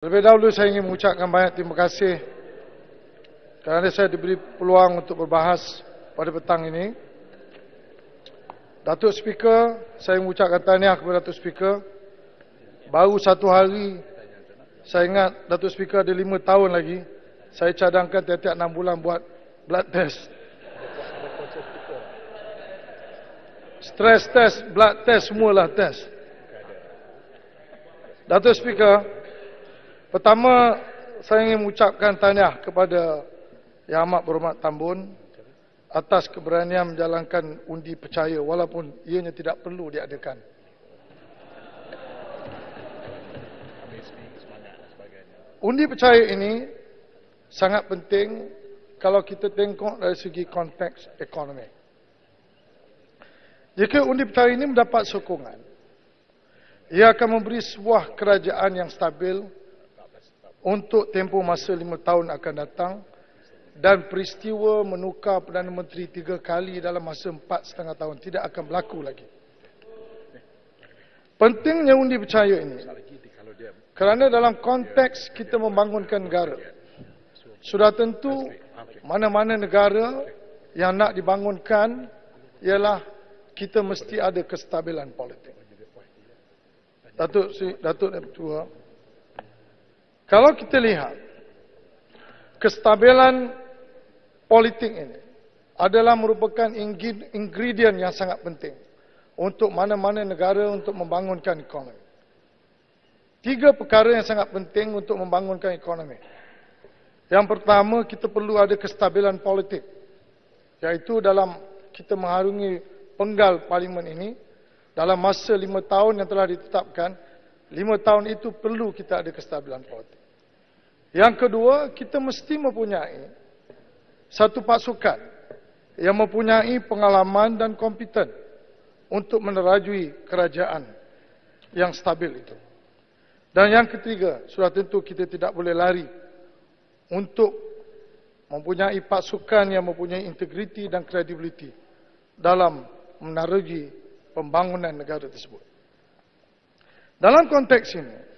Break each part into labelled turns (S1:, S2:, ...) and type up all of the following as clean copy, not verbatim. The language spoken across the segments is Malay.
S1: Terlebih dahulu saya ingin mengucapkan banyak terima kasih kerana saya diberi peluang untuk berbahas pada petang ini. Datuk Speaker, saya mengucapkan tahniah kepada Datuk Speaker. Baru 1 hari, saya ingat Datuk Speaker ada 5 tahun lagi, saya cadangkan tiap-tiap 6 bulan buat blood test. Stress test, blood test, semualah test. Datuk Speaker, pertama, saya ingin mengucapkan tahniah kepada Yang Amat Berhormat Tan Bun atas keberanian menjalankan undi percaya walaupun ianya tidak perlu diadakan. Undi percaya ini sangat penting kalau kita tengok dari segi konteks ekonomi. Jika undi percaya ini mendapat sokongan, ia akan memberi sebuah kerajaan yang stabil untuk tempoh masa 5 tahun akan datang dan peristiwa menukar Perdana Menteri 3 kali dalam masa 4,5 tahun tidak akan berlaku lagi. Pentingnya undi percaya ini kerana dalam konteks kita membangunkan negara, sudah tentu mana-mana negara yang nak dibangunkan ialah kita mesti ada kestabilan politik. Datuk Ketua, kalau kita lihat kestabilan politik ini adalah merupakan ingredient yang sangat penting untuk mana-mana negara untuk membangunkan ekonomi. 3 perkara yang sangat penting untuk membangunkan ekonomi. Yang pertama, kita perlu ada kestabilan politik, iaitu dalam kita mengharungi penggal parlimen ini dalam masa 5 tahun yang telah ditetapkan. 5 tahun itu perlu kita ada kestabilan politik. Yang kedua, kita mesti mempunyai satu pasukan yang mempunyai pengalaman dan kompeten untuk menerajui kerajaan yang stabil itu. Dan yang ketiga, sudah tentu kita tidak boleh lari untuk mempunyai pasukan yang mempunyai integriti dan kredibiliti dalam menerajui pembangunan negara tersebut. Dalam konteks ini,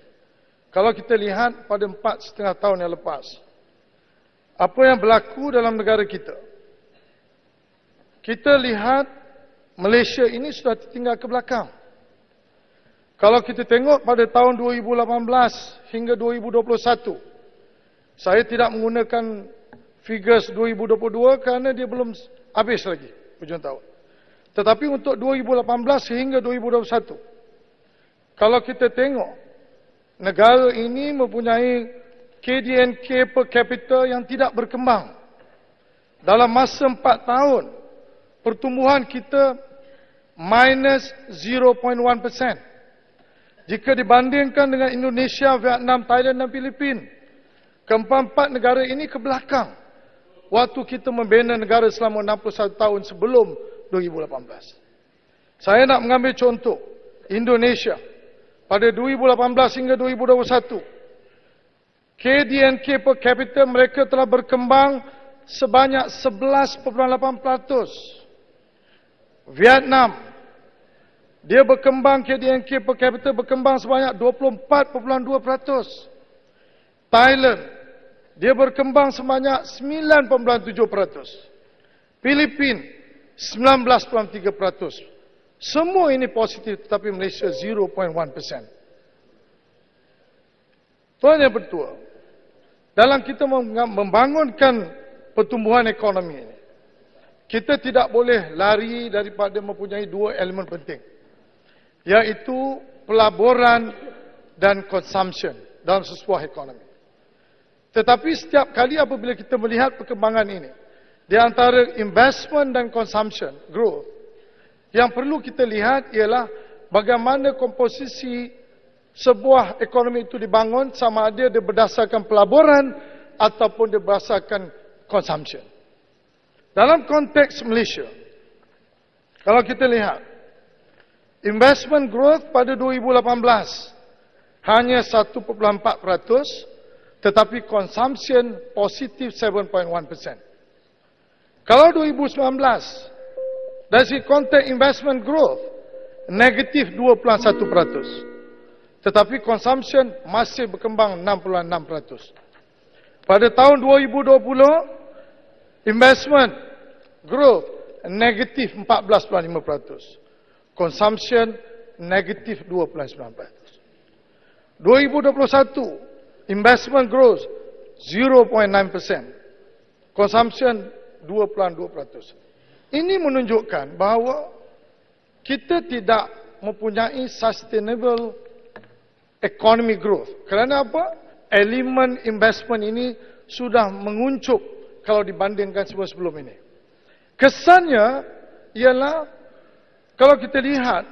S1: kalau kita lihat pada 4,5 tahun yang lepas, apa yang berlaku dalam negara kita, kita lihat Malaysia ini sudah tertinggal ke belakang. Kalau kita tengok pada tahun 2018 hingga 2021, saya tidak menggunakan figures 2022 kerana dia belum habis lagi hujung tahun. Tetapi untuk 2018 hingga 2021, kalau kita tengok, negara ini mempunyai KDNK per capita yang tidak berkembang. Dalam masa 4 tahun, pertumbuhan kita minus 0.1%. Jika dibandingkan dengan Indonesia, Vietnam, Thailand dan Filipina, keempat-empat negara ini ke belakang waktu kita membina negara selama 61 tahun sebelum 2018. Saya nak mengambil contoh Indonesia. Pada 2018 hingga 2021, KDNK per capita mereka telah berkembang sebanyak 11.8%. Vietnam, dia berkembang, KDNK per capita berkembang sebanyak 24.2%. Thailand, dia berkembang sebanyak 9.7%. Filipina, 19.3%. Semua ini positif, tetapi Malaysia 0.1%. Tuan Yang Bertuah, dalam kita membangunkan pertumbuhan ekonomi ini, kita tidak boleh lari daripada mempunyai 2 elemen penting, iaitu pelaburan dan consumption dalam sebuah ekonomi. Tetapi setiap kali apabila kita melihat perkembangan ini, di antara investment dan consumption, growth, yang perlu kita lihat ialah bagaimana komposisi sebuah ekonomi itu dibangun, sama ada dia berdasarkan pelaburan ataupun dia berdasarkan consumption. Dalam konteks Malaysia, kalau kita lihat, investment growth pada 2018 hanya 1.4%, tetapi consumption positif 7.1%. Kalau 2019, dari konteks investment growth, negatif 2.1%. Tetapi consumption masih berkembang 6.6%. Pada tahun 2020, investment growth negatif 14.5%. Consumption negatif 2.9%. 2021, investment growth 0.9%. Consumption 2.2%. Ini menunjukkan bahawa kita tidak mempunyai sustainable economic growth. Kerana apa? Elemen investment ini sudah menguncup kalau dibandingkan sebelum ini. Kesannya ialah kalau kita lihat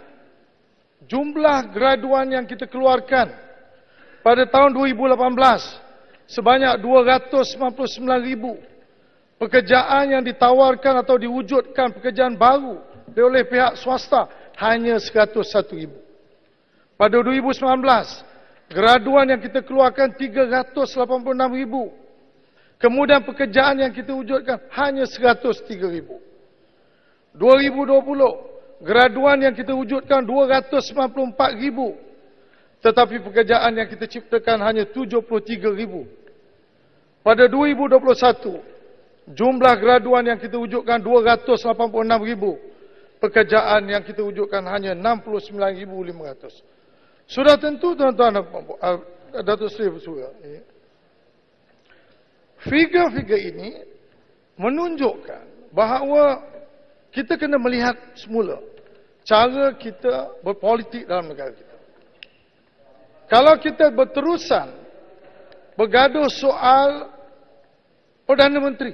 S1: jumlah graduan yang kita keluarkan pada tahun 2018 sebanyak 299,000. Pekerjaan yang ditawarkan atau diwujudkan pekerjaan baru oleh pihak swasta hanya 101,000. Pada 2019, graduan yang kita keluarkan 386,000. Kemudian pekerjaan yang kita wujudkan hanya 103,000. 2020, graduan yang kita wujudkan 294,000. Tetapi pekerjaan yang kita ciptakan hanya 73,000. Pada 2021, jumlah graduan yang kita wujudkan 286,000. Pekerjaan yang kita wujudkan hanya 69,500. Sudah tentu tuan-tuan Datuk Seri Bersuara, figure-figure ini menunjukkan bahawa kita kena melihat semula cara kita berpolitik dalam negara kita. Kalau kita berterusan bergaduh soal Perdana Menteri,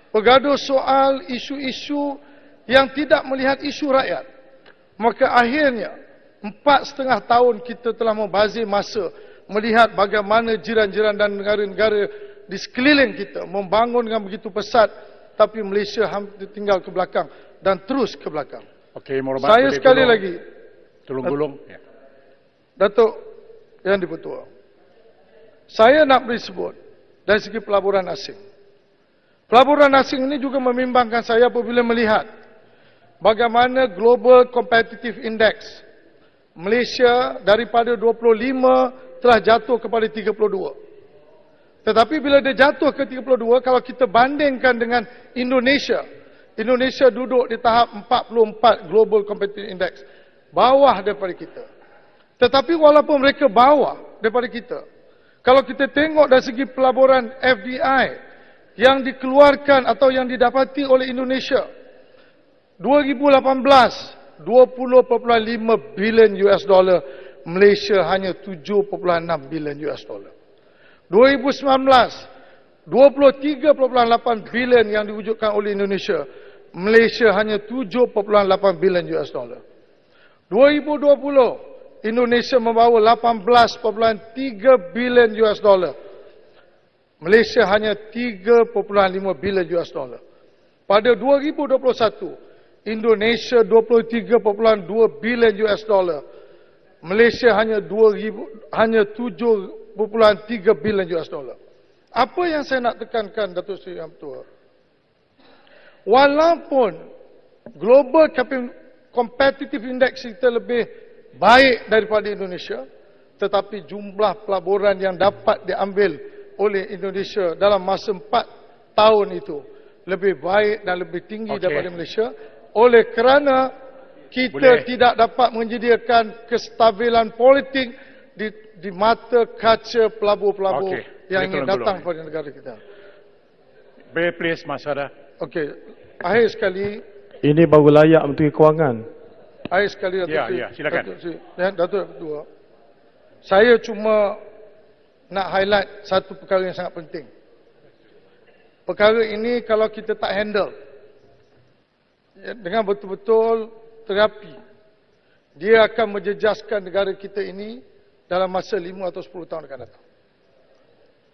S1: bergaduh soal isu-isu yang tidak melihat isu rakyat, maka akhirnya 4,5 tahun kita telah membazir masa melihat bagaimana jiran-jiran dan negara-negara di sekeliling kita membangun dengan begitu pesat, tapi Malaysia hampir tinggal ke belakang dan terus ke belakang.
S2: Okey, Mohd
S1: Saya sekali lagi,
S2: tolong gulung. Ya.
S1: Datuk Yang di-Pertua, saya nak beri sebut dari segi pelaburan asing. Pelaburan asing ini juga membimbangkan saya apabila melihat bagaimana Global Competitive Index Malaysia daripada 25 telah jatuh kepada 32. Tetapi bila dia jatuh ke 32, kalau kita bandingkan dengan Indonesia, Indonesia duduk di tahap 44 Global Competitive Index, bawah daripada kita. Tetapi walaupun mereka bawah daripada kita, kalau kita tengok dari segi pelaburan FDI yang dikeluarkan atau yang didapati oleh Indonesia, 2018 $20.5 bilion, Malaysia hanya $7.6 bilion. 2019 $23.8 bilion yang diwujudkan oleh Indonesia, Malaysia hanya $7.8 bilion. 2020 Indonesia membawa $18.3 bilion, Malaysia hanya $3.5 bilion. Pada 2021 Indonesia $23.2 bilion, Malaysia hanya $7.3 bilion. Apa yang saya nak tekankan, Datuk Seri Yang Pertua, walaupun Global Competitive Index kita lebih baik daripada Indonesia, tetapi jumlah pelaburan yang dapat diambil oleh Indonesia dalam masa 4 tahun itu lebih baik dan lebih tinggi daripada Malaysia. Oleh kerana kita tidak dapat menyediakan kestabilan politik di mata kaca pelabur-pelabur yang ingin datang pada negara kita.
S2: Please, Masada.
S1: Okey, akhir sekali.
S3: Ini baru layak Menteri Kewangan.
S1: Akhir sekali, Datuk Seri.
S2: Ya, silakan.
S1: Datuk Pertua, saya cuma nak highlight satu perkara yang sangat penting. Perkara ini kalau kita tak handle dengan betul-betul terapi, dia akan menjejaskan negara kita ini dalam masa 5 atau 10 tahun akan datang.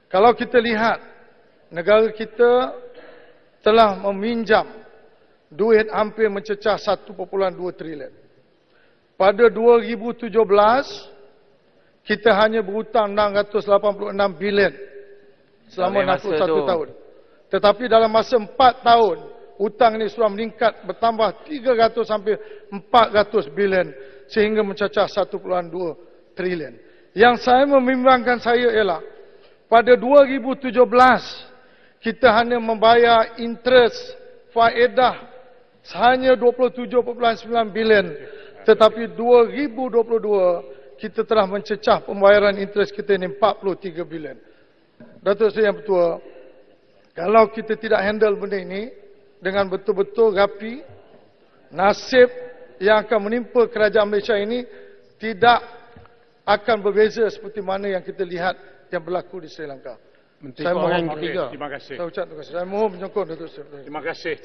S1: Kalau kita lihat, negara kita telah meminjam duit hampir mencecah 1.2 trilion. Pada 2017, kita hanya berhutang 686 bilion selama 61 tahun. Tetapi dalam masa 4 tahun, hutang ini sudah meningkat bertambah 300 sampai 400 bilion sehingga mencecah 1.2 trilion. Yang saya membimbangkan saya ialah pada 2017 kita hanya membayar interest faedah hanya 27.9 bilion, tetapi 2022 kita telah mencecah pembayaran interest kita ini 43 bilion. Datuk Seri Yang Pertua, kalau kita tidak handle benda ini dengan betul-betul rapi, nasib yang akan menimpa kerajaan Malaysia ini tidak akan berbeza seperti mana yang kita lihat yang berlaku di Sri Lanka.
S2: Menteri
S1: Saya mohon
S2: Keuangan ketiga. Terima kasih.
S1: Saya ucap terima kasih. Saya mohon menyokong Datuk Seri.
S2: Terima kasih.